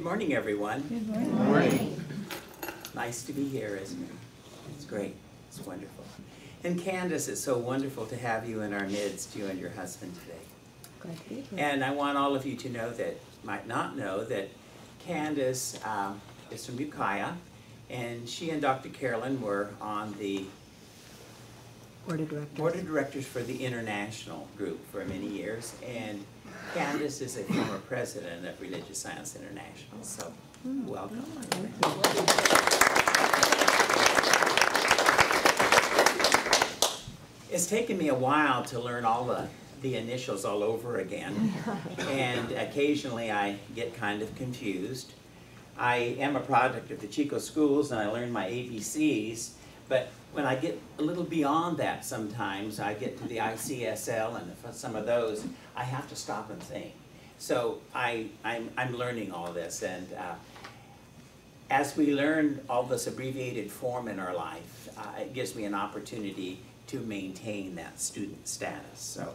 Good morning, everyone. Good morning. Good morning. Nice to be here, isn't it? It's great. It's wonderful. And Candace, it's so wonderful to have you in our midst, you and your husband today. Glad to be here. And I want all of you to know that, might not know, that Candace is from Ukiah, and she and Dr. Carolyn were on the Board of Directors. Board of Directors for the International Group for many years, and Candace is a former president of Religious Science International, so welcome. It's taken me a while to learn all the initials all over again, and occasionally I get kind of confused. I am a product of the Chico schools, and I learned my ABCs, but when I get a little beyond that sometimes, I get to the ICSL, and for some of those, I have to stop and think. So I'm learning all this, and as we learn all this abbreviated form in our life, it gives me an opportunity to maintain that student status. So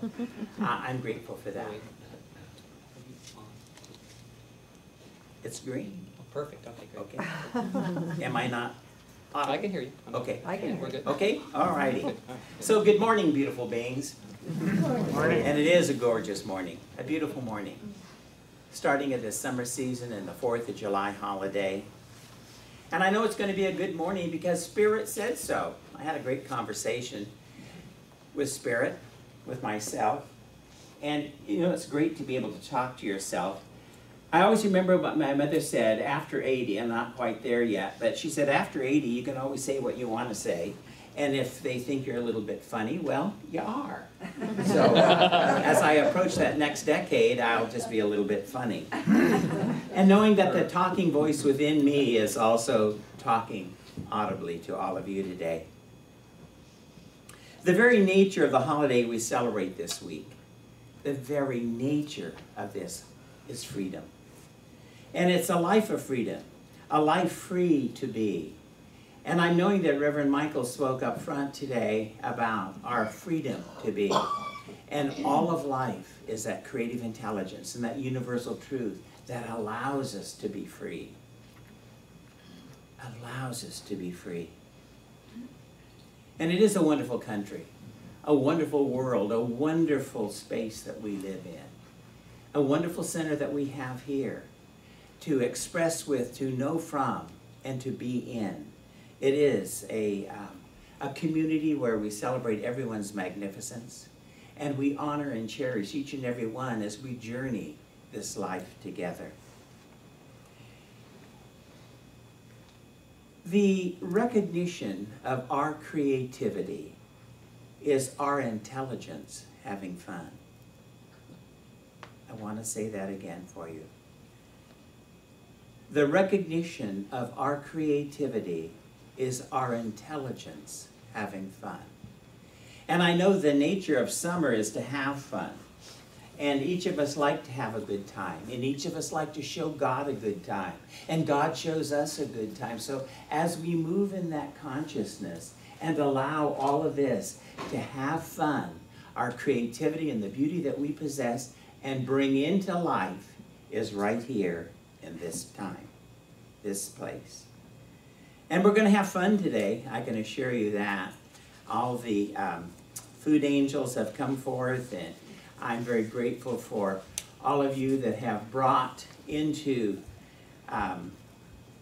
I'm grateful for that. It's green. Oh, perfect. Okay, great. Okay. Am I not? I can hear you. Okay. I can We're good. Okay, all righty. So good morning, beautiful beings. Good morning. And it is a gorgeous morning, a beautiful morning. Starting at this summer season and the 4th of July holiday. And I know it's going to be a good morning because Spirit said so. I had a great conversation with Spirit, with myself. And you know, it's great to be able to talk to yourself. I always remember what my mother said after 80, I'm not quite there yet, but she said after 80 you can always say what you want to say. And if they think you're a little bit funny, well, you are. So as I approach that next decade, I'll just be a little bit funny. And knowing that the talking voice within me is also talking audibly to all of you today. The very nature of the holiday we celebrate this week, the very nature of this is freedom. And it's a life of freedom, a life free to be. And I'm knowing that Reverend Michael spoke up front today about our freedom to be. And all of life is that creative intelligence and that universal truth that allows us to be free. Allows us to be free. And it is a wonderful country, a wonderful world, a wonderful space that we live in, a wonderful center that we have here to express with, to know from, and to be in. It is a community where we celebrate everyone's magnificence, and we honor and cherish each and every one as we journey this life together. The recognition of our creativity is our intelligence having fun. I want to say that again for you. The recognition of our creativity is our intelligence having fun. And I know the nature of summer is to have fun. And each of us like to have a good time. And each of us like to show God a good time. And God shows us a good time. So as we move in that consciousness and allow all of this to have fun, our creativity and the beauty that we possess and bring into life is right here in this time, this place. And we're going to have fun today, I can assure you that. All the food angels have come forth, and I'm very grateful for all of you that have brought into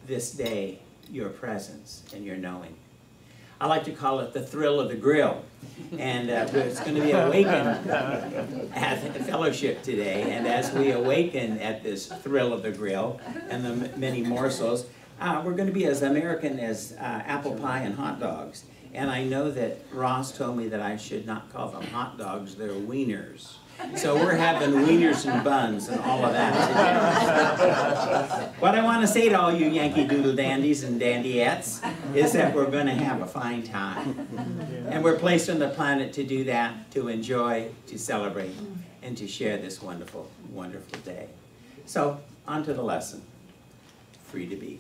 this day your presence and your knowing. I like to call it the thrill of the grill. And it's going to be awakened at fellowship today. And as we awaken at this thrill of the grill and the many morsels, we're going to be as American as apple pie and hot dogs. And I know that Ross told me that I should not call them hot dogs, they're wieners. So we're having wieners and buns and all of that today. What I want to say to all you Yankee Doodle dandies and dandiettes is that we're going to have a fine time. And we're placed on the planet to do that, to enjoy, to celebrate, and to share this wonderful, wonderful day. So, on to the lesson. Free to be.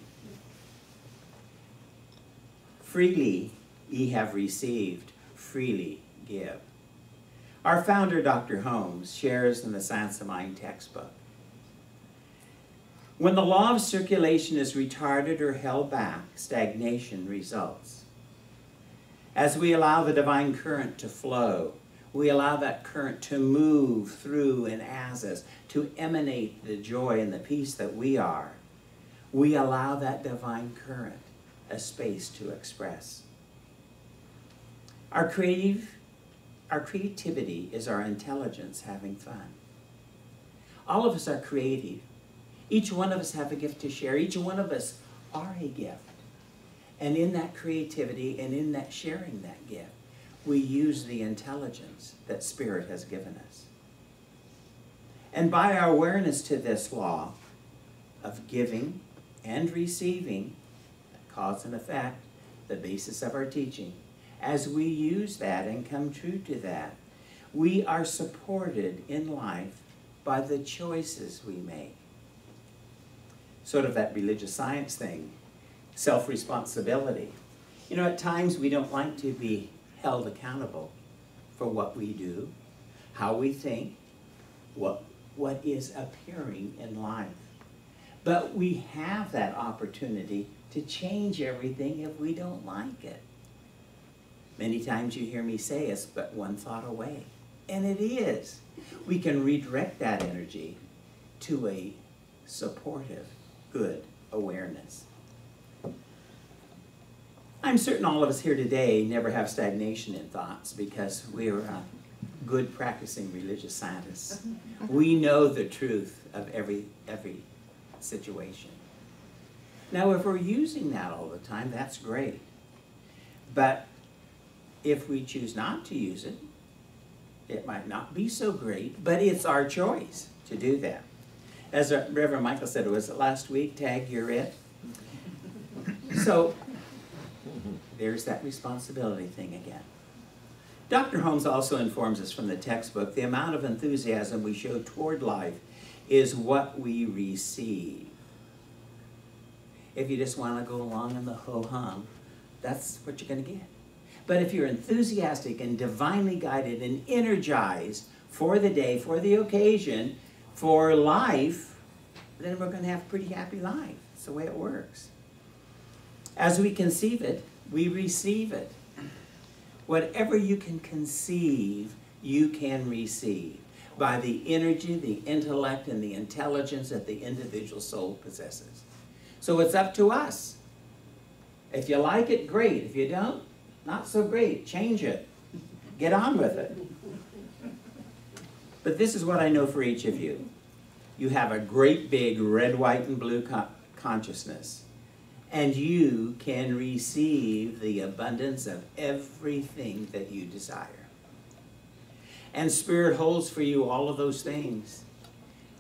Freely ye have received, freely give. Our founder, Dr. Holmes, shares in the Science of Mind textbook. When the law of circulation is retarded or held back, stagnation results. As we allow the divine current to flow, we allow that current to move through and as us, to emanate the joy and the peace that we are. We allow that divine current a space to express. Our creativity is our intelligence having fun. All of us are creative. Each one of us have a gift to share. Each one of us are a gift. And in that creativity and in that sharing that gift, we use the intelligence that Spirit has given us. And by our awareness to this law of giving and receiving, cause and effect, the basis of our teaching, as we use that and come true to that, we are supported in life by the choices we make. Sort of that religious science thing, self-responsibility. You know, at times we don't like to be held accountable for what we do, how we think, what is appearing in life. But we have that opportunity to change everything if we don't like it. Many times you hear me say it's but one thought away. And it is. We can redirect that energy to a supportive, good awareness. I'm certain all of us here today never have stagnation in thoughts because we're good practicing religious scientists. We know the truth of every situation. Now, if we're using that all the time, that's great. But if we choose not to use it, it might not be so great, but it's our choice to do that. As Reverend Michael said, was it last week, tag, you're it? So, there's that responsibility thing again. Dr. Holmes also informs us from the textbook, the amount of enthusiasm we show toward life is what we receive. If you just want to go along in the ho-hum, that's what you're going to get. But if you're enthusiastic and divinely guided and energized for the day, for the occasion, for life, then we're going to have a pretty happy life. That's the way it works. As we conceive it, we receive it. Whatever you can conceive, you can receive by the energy, the intellect, and the intelligence that the individual soul possesses. So it's up to us. If you like it, great. If you don't, not so great. Change it. Get on with it. But this is what I know for each of you. You have a great big red, white, and blue consciousness. And you can receive the abundance of everything that you desire. And Spirit holds for you all of those things.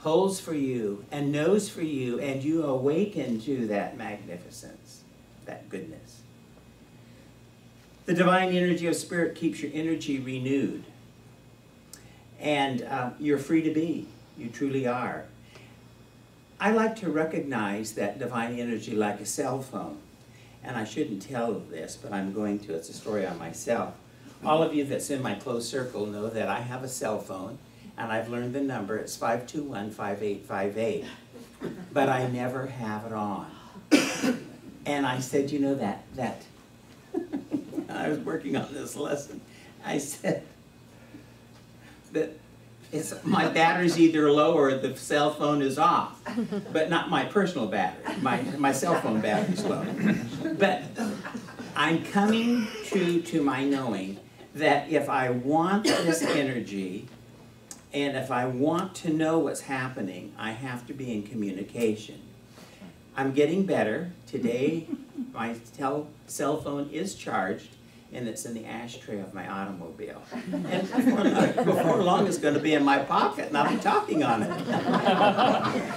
Holds for you and knows for you, and you awaken to that magnificence, that goodness. The divine energy of Spirit keeps your energy renewed. And you're free to be. You truly are. I like to recognize that divine energy like a cell phone. And I shouldn't tell this, but I'm going to. It's a story on myself. All of you that's in my close circle know that I have a cell phone, and I've learned the number. It's 521-5858. But I never have it on. And I said, you know, that I was working on this lesson. I said that my battery's either low or the cell phone is off, but not my personal battery. My cell phone battery's low. But I'm coming true to my knowing that if I want this energy and if I want to know what's happening, I have to be in communication. I'm getting better. Today, my cell phone is charged, and it's in the ashtray of my automobile. And before long, it's going to be in my pocket, and I'll be talking on it.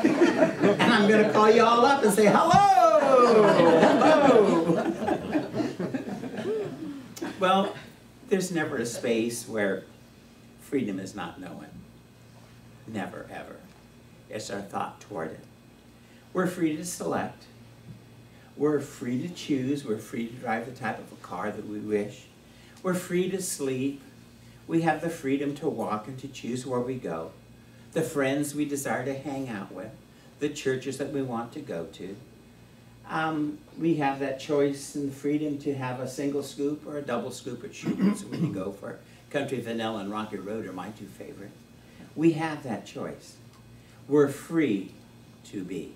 And I'm going to call you all up and say, hello! Hello! Well, there's never a space where freedom is not known. Never, ever. It's our thought toward it. We're free to select. We're free to choose. We're free to drive the type of a car that we wish. We're free to sleep. We have the freedom to walk and to choose where we go. The friends we desire to hang out with. the churches that we want to go to. We have that choice and freedom to have a single scoop or a double scoop at Schubert's when you go for Country Vanilla and Rocky Road are my two favorite. We have that choice. We're free to be.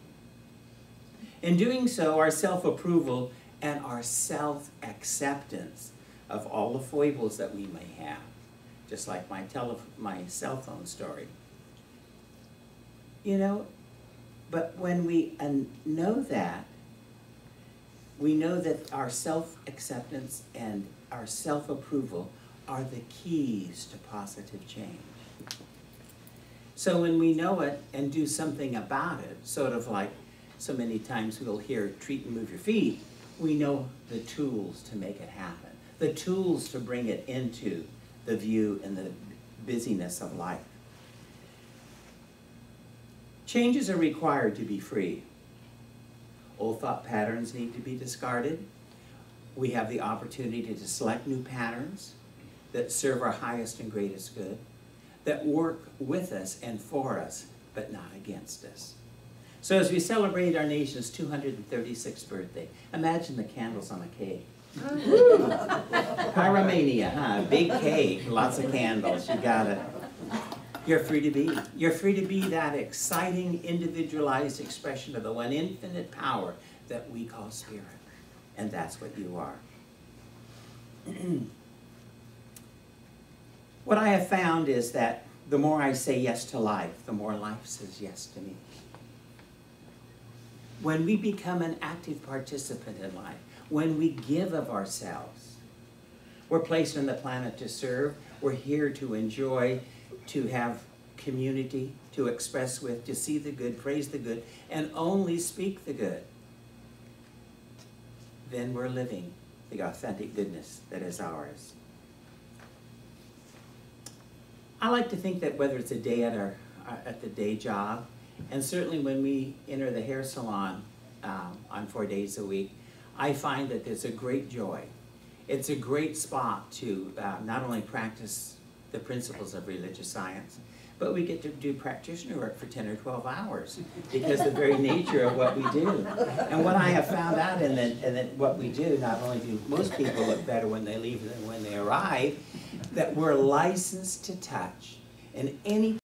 In doing so, our self-approval and our self-acceptance of all the foibles that we may have, just like my cell phone story. You know, but when we know that, we know that our self-acceptance and our self-approval are the keys to positive change. So when we know it and do something about it, sort of like so many times we'll hear treat and move your feet, we know the tools to make it happen, the tools to bring it into the view and the busyness of life. Changes are required to be free. Old thought patterns need to be discarded. We have the opportunity to select new patterns that serve our highest and greatest good, that work with us and for us, but not against us. So as we celebrate our nation's 236th birthday, imagine the candles on a cake. Pyromania, huh? Big cake, lots of candles, you got it. You're free to be. You're free to be that exciting, individualized expression of the one infinite power that we call spirit. And that's what you are. What I have found is that the more I say yes to life, the more life says yes to me. When we become an active participant in life, when we give of ourselves, we're placed on the planet to serve, we're here to enjoy, to have community, to express with, to see the good, praise the good, and only speak the good. Then we're living the authentic goodness that is ours. I like to think that whether it's a day at the day job, and certainly when we enter the hair salon on 4 days a week, I find that there's a great joy. It's a great spot to not only practice the principles of religious science, but we get to do practitioner work for 10 or 12 hours because the very nature of what we do. And what I have found out in that what we do, not only do most people look better when they leave than when they arrive, that we're licensed to touch in any